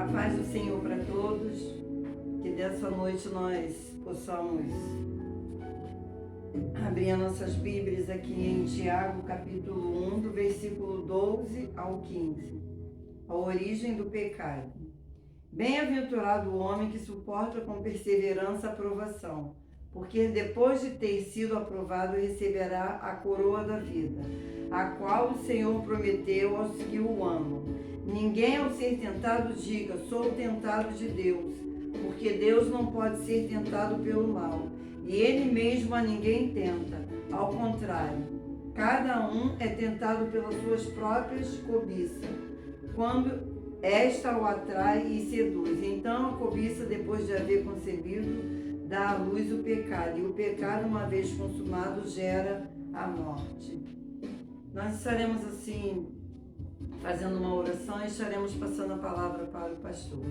A paz do Senhor para todos, que dessa noite nós possamos abrir as nossas Bíblias aqui em Tiago, capítulo 1, do versículo 12 ao 15. A origem do pecado. Bem-aventurado o homem que suporta com perseverança a provação, porque depois de ter sido aprovado receberá a coroa da vida, a qual o Senhor prometeu aos que o amam. Ninguém ao ser tentado diga, sou tentado de Deus, porque Deus não pode ser tentado pelo mal, e Ele mesmo a ninguém tenta. Ao contrário, cada um é tentado pelas suas próprias cobiças, quando esta o atrai e seduz. Então a cobiça, depois de haver concebido, dá à luz o pecado, e o pecado, uma vez consumado, gera a morte. Nós estaremos assim, fazendo uma oração e estaremos passando a palavra para o pastor.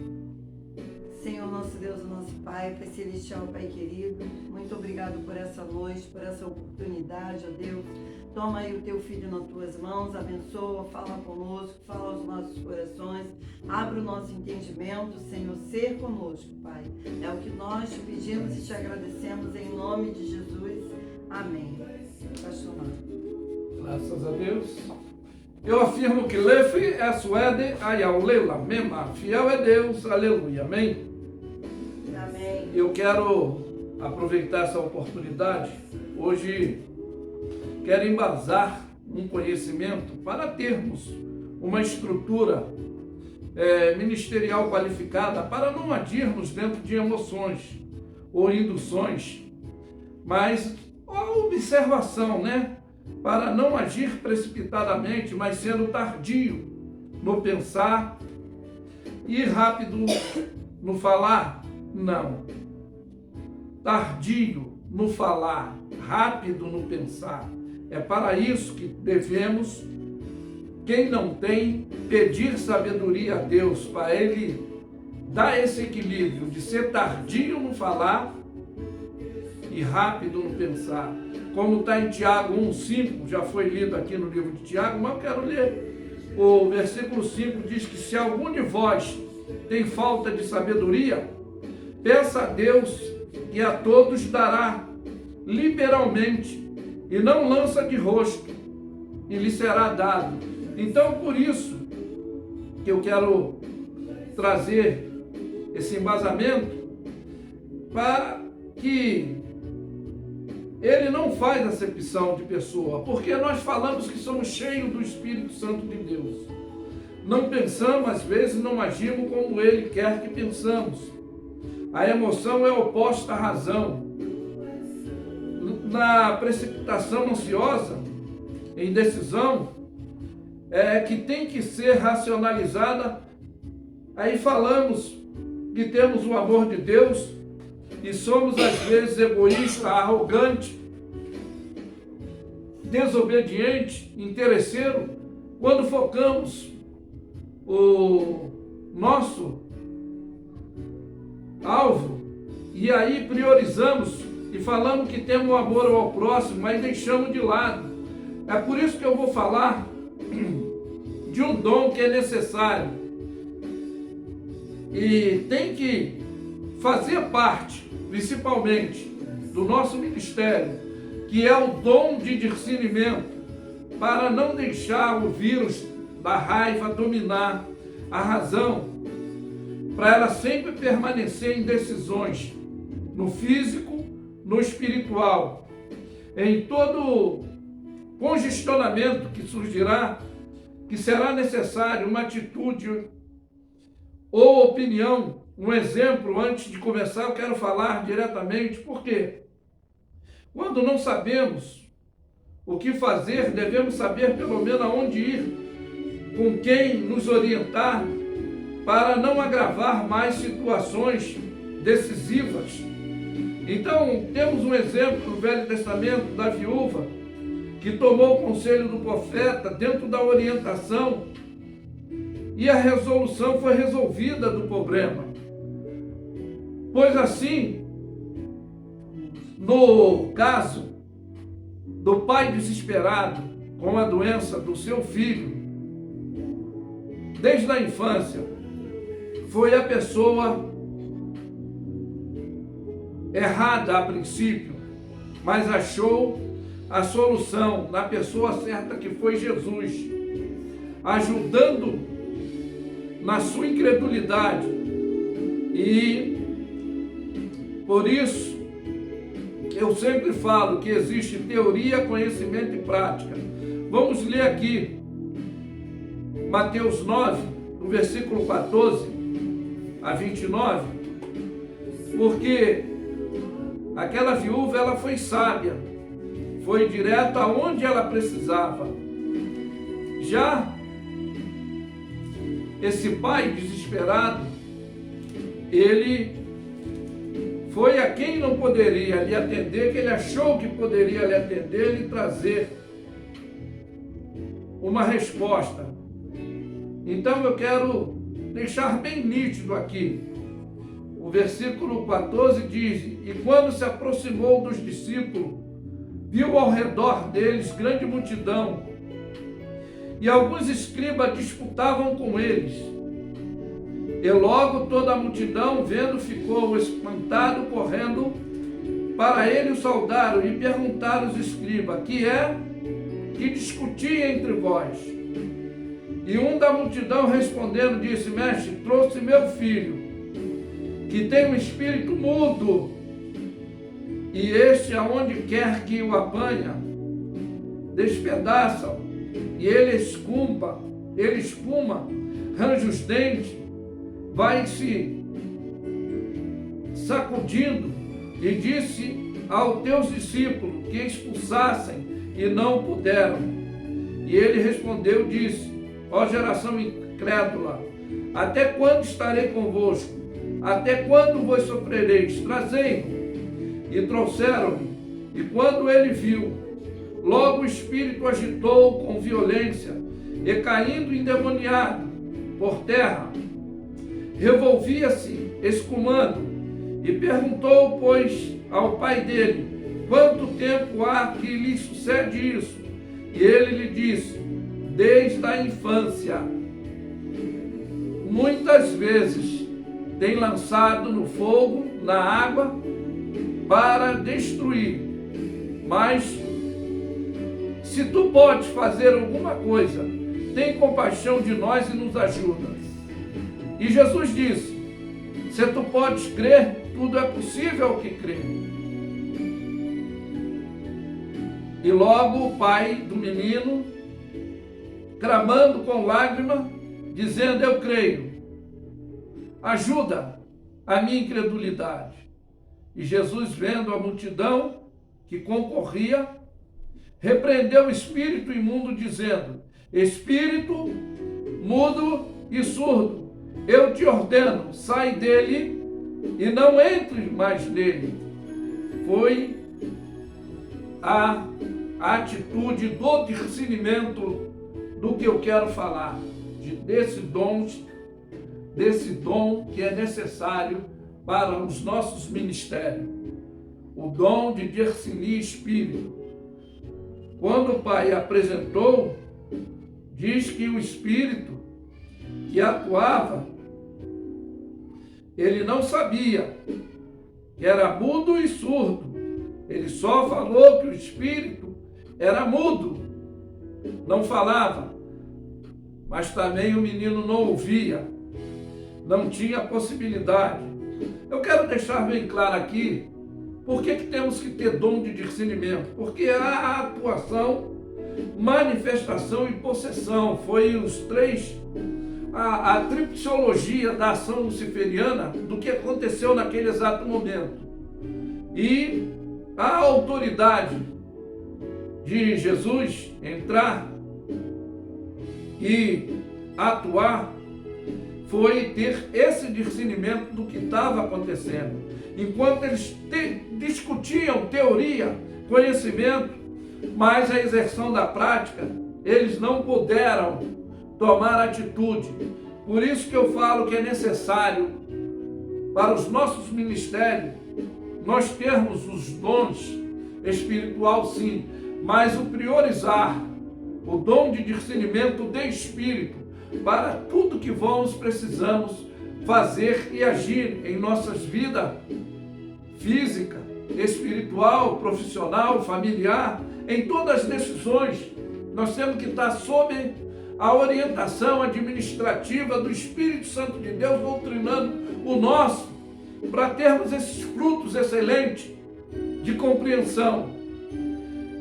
Senhor, nosso Deus, o nosso Pai celestial, Pai querido, muito obrigado por essa noite, por essa oportunidade, ó Deus. Toma aí o teu filho nas tuas mãos, abençoa, fala conosco, fala aos nossos corações, abre o nosso entendimento, Senhor, ser conosco, Pai. É o que nós te pedimos e te agradecemos em nome de Jesus. Amém. Pastor Marcos. Graças a Deus. Eu afirmo que Lefe é suede, ayaulela, mema, fiel é Deus, aleluia, amém? Amém. Eu quero aproveitar essa oportunidade, hoje quero embasar um conhecimento para termos uma estrutura ministerial qualificada, para não agirmos dentro de emoções ou induções, mas a observação, né? Para não agir precipitadamente, mas sendo tardio no pensar e rápido no falar. Não. Tardio no falar, rápido no pensar. É para isso que devemos, quem não tem, pedir sabedoria a Deus, para Ele dar esse equilíbrio de ser tardio no falar e rápido no pensar. Como está em Tiago 1,5, já foi lido aqui no livro de Tiago, mas eu quero ler. O versículo 5 diz que se algum de vós tem falta de sabedoria, peça a Deus que a todos dará liberalmente, e não lança de rosto, e lhe será dado. Então, por isso que eu quero trazer esse embasamento, para que ele não faz acepção de pessoa, porque nós falamos que somos cheios do Espírito Santo de Deus. Não pensamos, às vezes não agimos como Ele quer que pensamos. A emoção é oposta à razão. Na precipitação ansiosa, em decisão, que tem que ser racionalizada, aí falamos que temos o amor de Deus, e somos às vezes egoístas, arrogantes, desobedientes, interesseiro, quando focamos o nosso alvo e aí priorizamos e falamos que temos o amor ao próximo, mas deixamos de lado. É por isso que eu vou falar de um dom que é necessário e tem que fazer parte, principalmente, do nosso ministério, que é o dom de discernimento, para não deixar o vírus da raiva dominar a razão, para ela sempre permanecer em decisões, no físico, no espiritual, em todo congestionamento que surgirá, que será necessário uma atitude ou opinião. Um exemplo, antes de começar, eu quero falar diretamente, porque quando não sabemos o que fazer, devemos saber pelo menos aonde ir, com quem nos orientar, para não agravar mais situações decisivas. Então, temos um exemplo no Velho Testamento da viúva, que tomou o conselho do profeta dentro da orientação, e a resolução foi resolvida do problema. Pois assim, no caso do pai desesperado com a doença do seu filho, desde a infância, foi a pessoa errada a princípio, mas achou a solução na pessoa certa, que foi Jesus, ajudando na sua incredulidade. E por isso eu sempre falo que existe teoria, conhecimento e prática. Vamos ler aqui Mateus 9, no versículo 14 a 29, porque aquela viúva, ela foi sábia, foi direto aonde ela precisava. Já esse pai desesperado, ele foi a quem não poderia lhe atender, que ele achou que poderia lhe atender e trazer uma resposta. Então eu quero deixar bem nítido aqui. O versículo 14 diz: e quando se aproximou dos discípulos, viu ao redor deles grande multidão, e alguns escribas disputavam com eles. E logo toda a multidão, vendo, ficou espantado, correndo para ele o saudaram e perguntaram os escribas: que é que discutia entre vós? E um da multidão respondendo disse: mestre, trouxe meu filho, que tem um espírito mudo, e este, aonde quer que o apanha, despedaça-o, e ele espuma, range os dentes, vai se sacudindo, e disse aos teus discípulos que expulsassem, e não puderam. E ele respondeu, disse: ó geração incrédula, até quando estarei convosco? Até quando vos sofrereis? Trazei-o. E trouxeram-lhe. E quando ele viu, logo o espírito agitou com violência, e caindo endemoniado por terra, revolvia-se, escumando, e perguntou, pois, ao pai dele: quanto tempo há que lhe sucede isso? E ele lhe disse: desde a infância. Muitas vezes tem lançado no fogo, na água, para destruir. Mas se tu podes fazer alguma coisa, tem compaixão de nós e nos ajuda. E Jesus disse: se tu podes crer, tudo é possível ao que crê. E logo o pai do menino, clamando com lágrimas, dizendo: eu creio, ajuda a minha incredulidade. E Jesus, vendo a multidão que concorria, repreendeu o espírito imundo, dizendo: espírito mudo e surdo, eu te ordeno, sai dele e não entre mais nele. Foi a atitude do discernimento do que eu quero falar, desse dom que é necessário para os nossos ministérios. O dom de discernir espírito. Quando o pai apresentou, diz que o espírito que atuava, ele não sabia que era mudo e surdo. Ele só falou que o espírito era mudo, não falava. Mas também o menino não ouvia, não tinha possibilidade. Eu quero deixar bem claro aqui, por que temos que ter dom de discernimento? Porque a atuação, manifestação e possessão foi os três, a tripsologia da ação luciferiana do que aconteceu naquele exato momento. E a autoridade de Jesus entrar e atuar foi ter esse discernimento do que estava acontecendo. Enquanto eles discutiam teoria, conhecimento, mas a exerção da prática, eles não puderam tomar atitude. Por isso que eu falo que é necessário para os nossos ministérios nós termos os dons espiritual, sim, mas o priorizar o dom de discernimento de espírito para tudo que precisamos fazer e agir em nossas vidas física, espiritual, profissional, familiar, em todas as decisões. Nós temos que estar sob a orientação administrativa do Espírito Santo de Deus, doutrinando o nosso, para termos esses frutos excelentes de compreensão.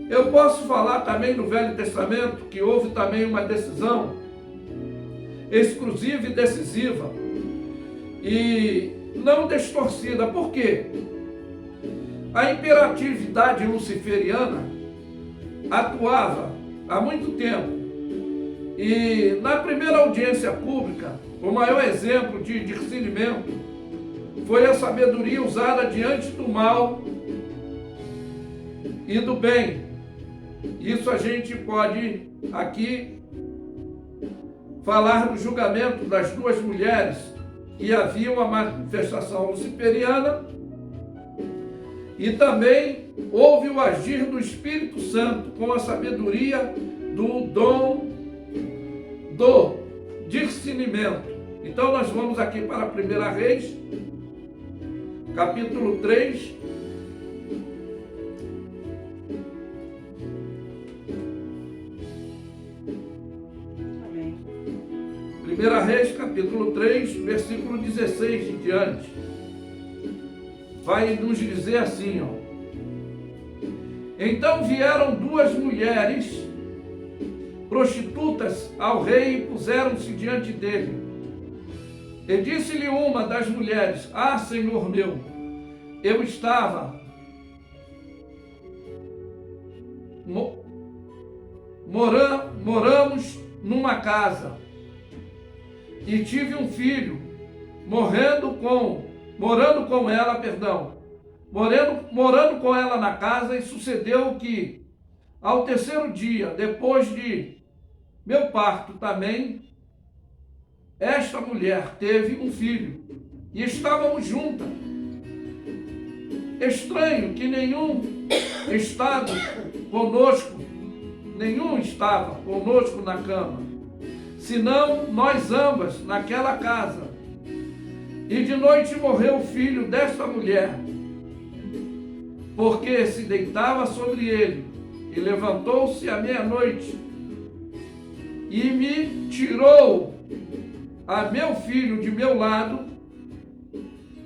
Eu posso falar também no Velho Testamento que houve também uma decisão exclusiva e decisiva e não distorcida. Por quê? A imperatividade luciferiana atuava há muito tempo e na primeira audiência pública o maior exemplo de discernimento foi a sabedoria usada diante do mal e do bem. Isso a gente pode aqui falar do julgamento das duas mulheres que haviam a manifestação luciferiana e também houve o agir do Espírito Santo com a sabedoria do dom do discernimento. Então nós vamos aqui para a 1 Reis, capítulo 3, Amém. 1 Reis, capítulo 3, versículo 16 em diante. Vai nos dizer assim, ó. Então vieram duas mulheres prostitutas ao rei e puseram-se diante dele. E disse-lhe uma das mulheres: Ah, Senhor meu, eu estava moramos numa casa e tive um filho, morando com ela na casa, e sucedeu que ao terceiro dia, depois de meu parto também, esta mulher teve um filho, e estávamos juntas. Estranho que nenhum estava conosco na cama, senão nós ambas naquela casa. E de noite morreu o filho desta mulher, porque se deitava sobre ele, e levantou-se à meia-noite, e me tirou a meu filho de meu lado,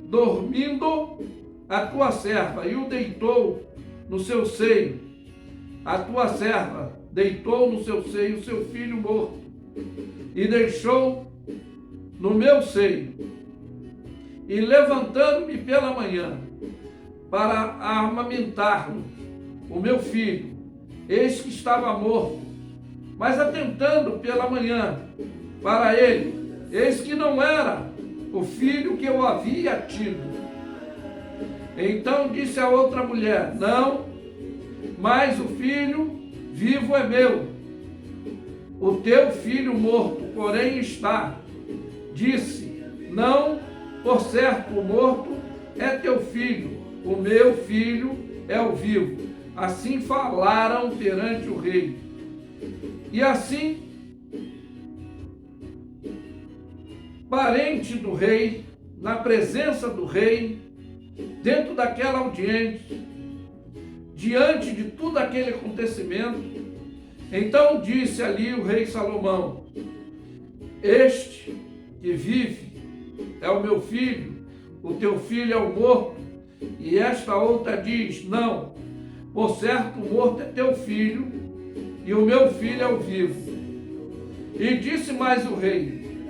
dormindo a tua serva, e o deitou no seu seio. A tua serva deitou no seu seio o seu filho morto, e deixou no meu seio. E levantando-me pela manhã, para amamentar-lo, o meu filho, eis que estava morto. Mas atentando pela manhã para ele, eis que não era o filho que eu havia tido. Então disse a outra mulher: Não, mas o filho vivo é meu. O teu filho morto, porém, está. Disse: Não, por certo, o morto é teu filho, o meu filho é o vivo. Assim falaram perante o rei. E assim, parente do rei, na presença do rei, dentro daquela audiência, diante de tudo aquele acontecimento, então disse ali o rei Salomão: Este que vive é o meu filho, o teu filho é o morto. E esta outra diz: Não, por certo o morto é teu filho, e o meu filho é o vivo. E disse mais o rei: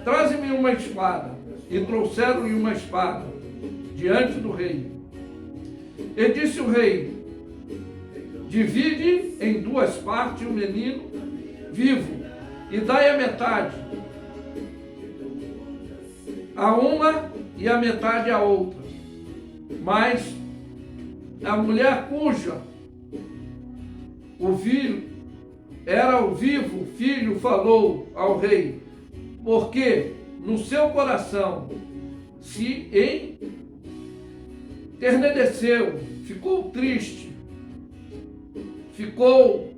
Traze-me uma espada. E trouxeram-lhe uma espada diante do rei. E disse o rei: Divide em duas partes o menino vivo, e dai a metade a uma e a metade a outra. Mas a mulher cuja o filho era o vivo filho falou ao rei, porque no seu coração se enterneceu, ficou triste, ficou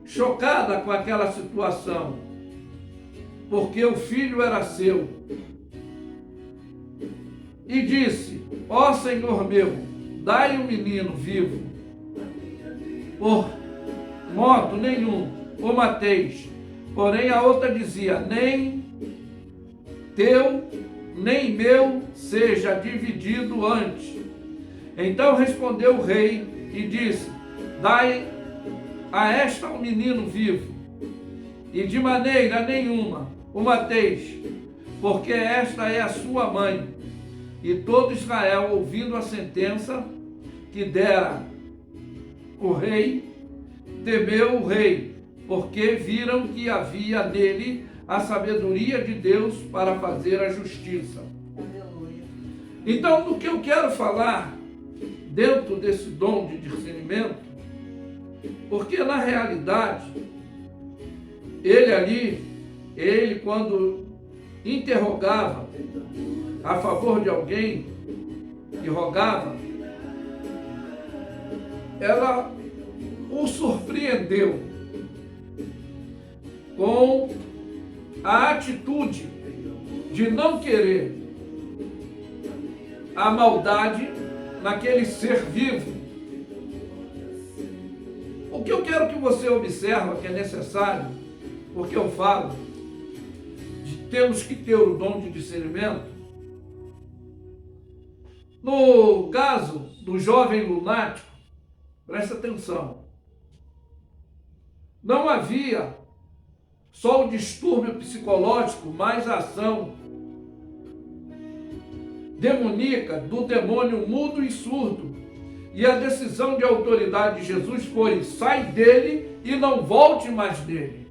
chocada com aquela situação. porque o filho era seu. E disse: ó Senhor meu, dai o menino vivo. Por modo nenhum o mateis. Porém a outra dizia: nem teu, nem meu seja dividido antes. Então respondeu o rei e disse: dai a esta um menino vivo, e de maneira nenhuma o mateis, porque esta é a sua mãe. E todo Israel, ouvindo a sentença que dera o rei, temeu o rei, porque viram que havia nele a sabedoria de Deus para fazer a justiça. Aleluia. Então, do que eu quero falar dentro desse dom de discernimento, porque na realidade, ele quando interrogava a favor de alguém que rogava, ela o surpreendeu com a atitude de não querer a maldade naquele ser vivo. O que eu quero que você observe que é necessário, porque eu falo de temos que ter o dom de discernimento. No caso do jovem lunático, presta atenção, não havia só o distúrbio psicológico, mas a ação demoníaca do demônio mudo e surdo. E a decisão de autoridade de Jesus foi: sai dele e não volte mais dele.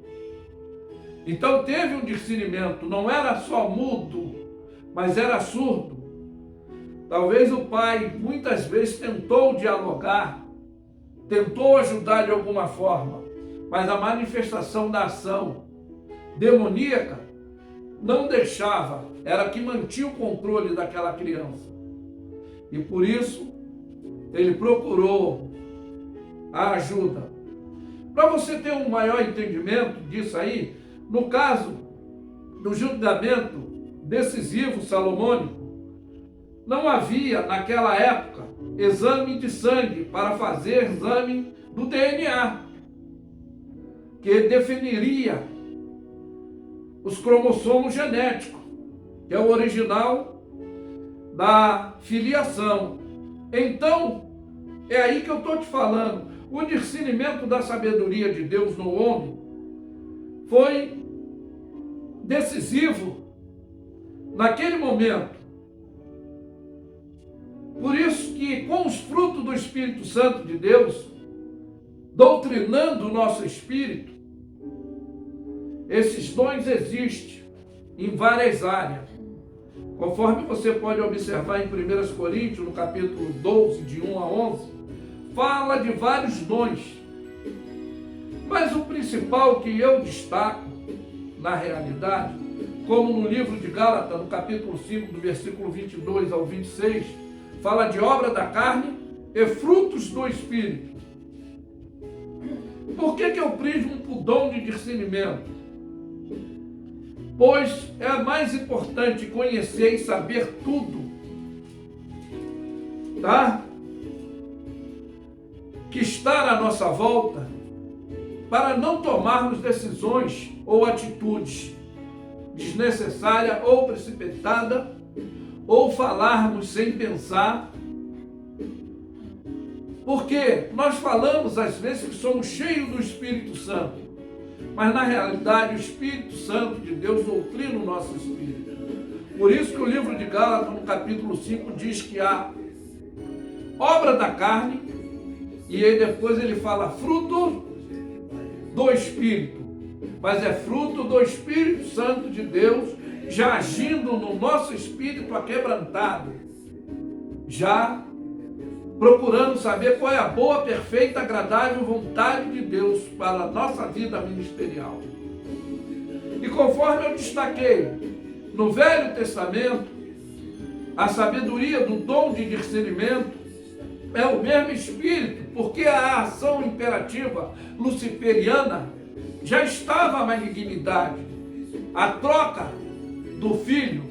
Então teve um discernimento, não era só mudo, mas era surdo. Talvez o pai muitas vezes tentou dialogar, tentou ajudar de alguma forma, mas a manifestação da ação demoníaca não deixava, era que mantinha o controle daquela criança. E por isso ele procurou a ajuda. Para você ter um maior entendimento disso aí, no caso do julgamento decisivo salomônico, não havia naquela época exame de sangue para fazer exame do DNA, que definiria os cromossomos genéticos, que é o original da filiação. Então, é aí que eu estou te falando. O discernimento da sabedoria de Deus no homem foi decisivo naquele momento. Por isso que com os frutos do Espírito Santo de Deus, doutrinando o nosso espírito, esses dons existem em várias áreas. Conforme você pode observar em 1 Coríntios, no capítulo 12, de 1 a 11, fala de vários dons. Mas o principal que eu destaco, na realidade, como no livro de Gálatas, no capítulo 5, do versículo 22 ao 26, fala de obra da carne e frutos do Espírito. Por que eu prismo o dom de discernimento? Pois é mais importante conhecer e saber tudo, tá? Que está à nossa volta, para não tomarmos decisões ou atitudes desnecessárias ou precipitadas, ou falarmos sem pensar. Porque nós falamos às vezes que somos cheios do Espírito Santo, mas na realidade o Espírito Santo de Deus doutrina o nosso espírito. Por isso que o livro de Gálatas, no capítulo 5, diz que há obra da carne, e aí depois ele fala fruto do Espírito, mas é fruto do Espírito Santo de Deus, já agindo no nosso espírito aquebrantado, já procurando saber qual é a boa, perfeita, agradável vontade de Deus para a nossa vida ministerial. E conforme eu destaquei, no Velho Testamento, a sabedoria do dom de discernimento é o mesmo Espírito, porque a ação imperativa luciferiana já estava a malignidade. a troca do filho.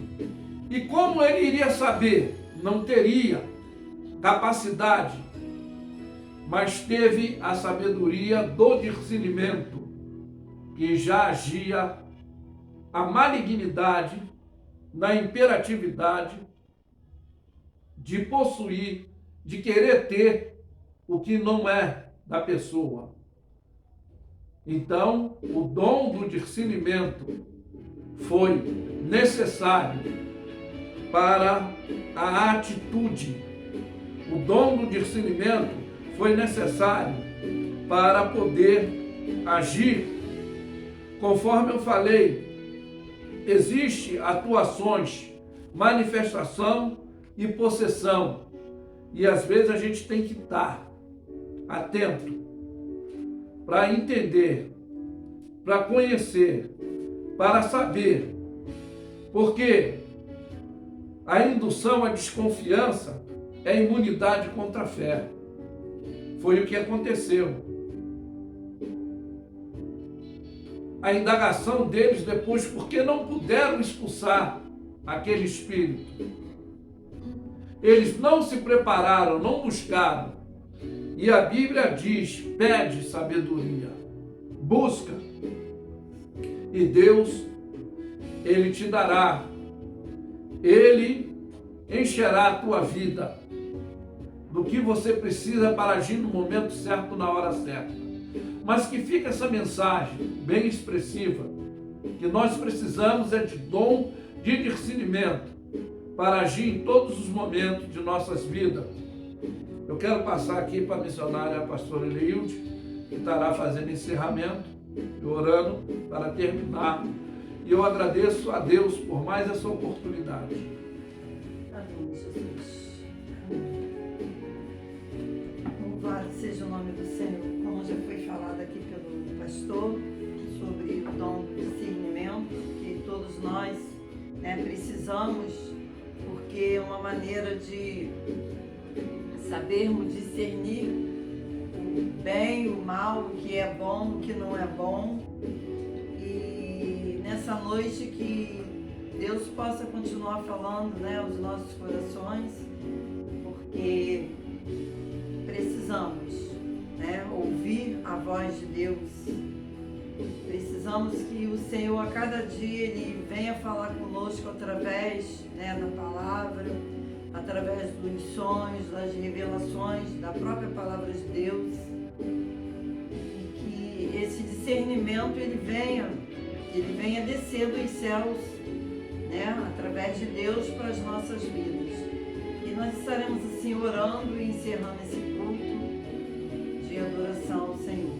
E como ele iria saber? Não teria capacidade, mas teve a sabedoria do discernimento, que já agia a malignidade na imperatividade de possuir, de querer ter o que não é da pessoa. Então, o dom do discernimento foi necessário para a atitude. O dom do discernimento foi necessário para poder agir. Conforme eu falei, existe atuações, manifestação e possessão. E às vezes a gente tem que estar atento para entender, para conhecer, para saber. Porque a indução à desconfiança é imunidade contra a fé. Foi o que aconteceu. A indagação deles depois, porque não puderam expulsar aquele espírito. Eles não se prepararam, não buscaram. E a Bíblia diz, pede sabedoria, busca. E Deus, Ele te dará. Ele encherá a tua vida do que você precisa para agir no momento certo, na hora certa. Mas que fica essa mensagem bem expressiva, que nós precisamos é de dom de discernimento para agir em todos os momentos de nossas vidas. Eu quero passar aqui para a missionária, a pastora Eleilde, que estará fazendo encerramento e orando para terminar. E eu agradeço a Deus por mais essa oportunidade. Amém, Jesus. Louvado seja o nome do Senhor. Como já foi falado aqui pelo pastor, sobre o dom do discernimento, que todos nós precisamos, porque é uma maneira de sabermos discernir o bem, o mal, o que é bom, o que não é bom. E nessa noite que Deus possa continuar falando, aos nossos corações, porque precisamos, ouvir a voz de Deus. Precisamos que o Senhor a cada dia Ele venha falar conosco através da palavra, através dos sonhos, das revelações, da própria palavra de Deus. E que esse discernimento ele venha descer dos céus, através de Deus para as nossas vidas. E nós estaremos assim orando e encerrando esse culto de adoração ao Senhor.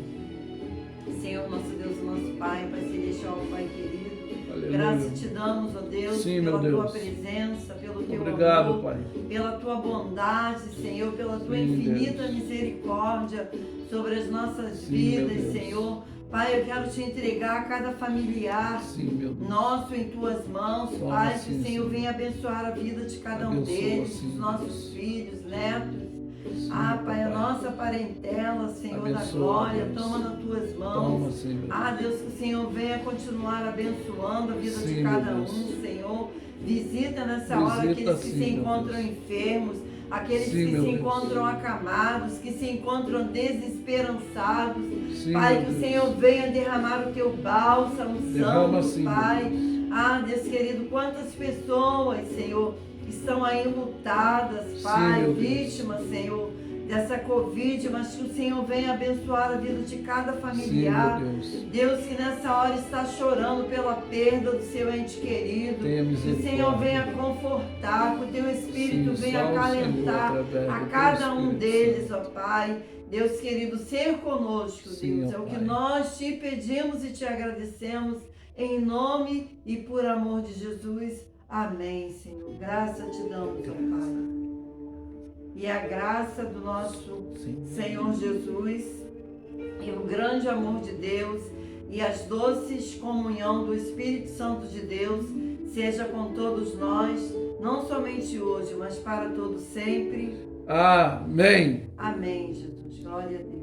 Senhor, nosso Deus, nosso Pai Celestial, Pai querido, aleluia. Graça te damos, ó Deus, sim, pela meu tua Deus. Presença, pelo teu obrigado, amor, Pai. pela tua bondade, Senhor, pela tua Sim, infinita Deus. misericórdia sobre as nossas Sim, vidas, meu Deus. Senhor. Pai, eu quero te entregar cada familiar Sim, meu Deus. nosso em tuas mãos, Toma, Pai, que sim, o Senhor sim. venha abençoar a vida de cada um Abençoa, deles, sim, dos nossos Deus. filhos, netos. Sim, Pai, a nossa parentela, Senhor da Abençoa, glória, Deus. toma nas tuas mãos. Toma, sim, meu Deus, que o Senhor venha continuar abençoando a vida Sim, de cada meu um, Deus. Senhor. Visita nessa Visita, hora aqueles que sim, se meu encontram Deus. enfermos, aqueles Sim, que meu se Deus. encontram acamados, que se encontram desesperançados. Sim, Pai, meu que o Deus. Senhor venha derramar o teu bálsamo Derrama, santo, sim, Pai. meu Deus querido, quantas pessoas, Senhor, estão aí lutadas, Pai, meu Deus. vítimas, Senhor, dessa Covid, mas que o Senhor venha abençoar a vida de cada familiar. Sim, meu Deus. Deus que nessa hora está chorando pela perda do seu ente querido. Tenha Que o misericórdia. Senhor venha confortar, que o teu Espírito Sim, venha só o acalentar Senhor, através a do teu cada um Espírito deles, Santo. ó Pai. Deus querido, ser conosco, Sim, Deus. ó É o que Pai. nós te pedimos e te agradecemos em nome e por amor de Jesus. Amém, Senhor. Graça te damos, ó Pai. E a graça do nosso Sim. Senhor Jesus e o grande amor de Deus e as doces comunhão do Espírito Santo de Deus seja com todos nós, não somente hoje, mas para todos sempre. Amém. Amém, Jesus. Glória a Deus.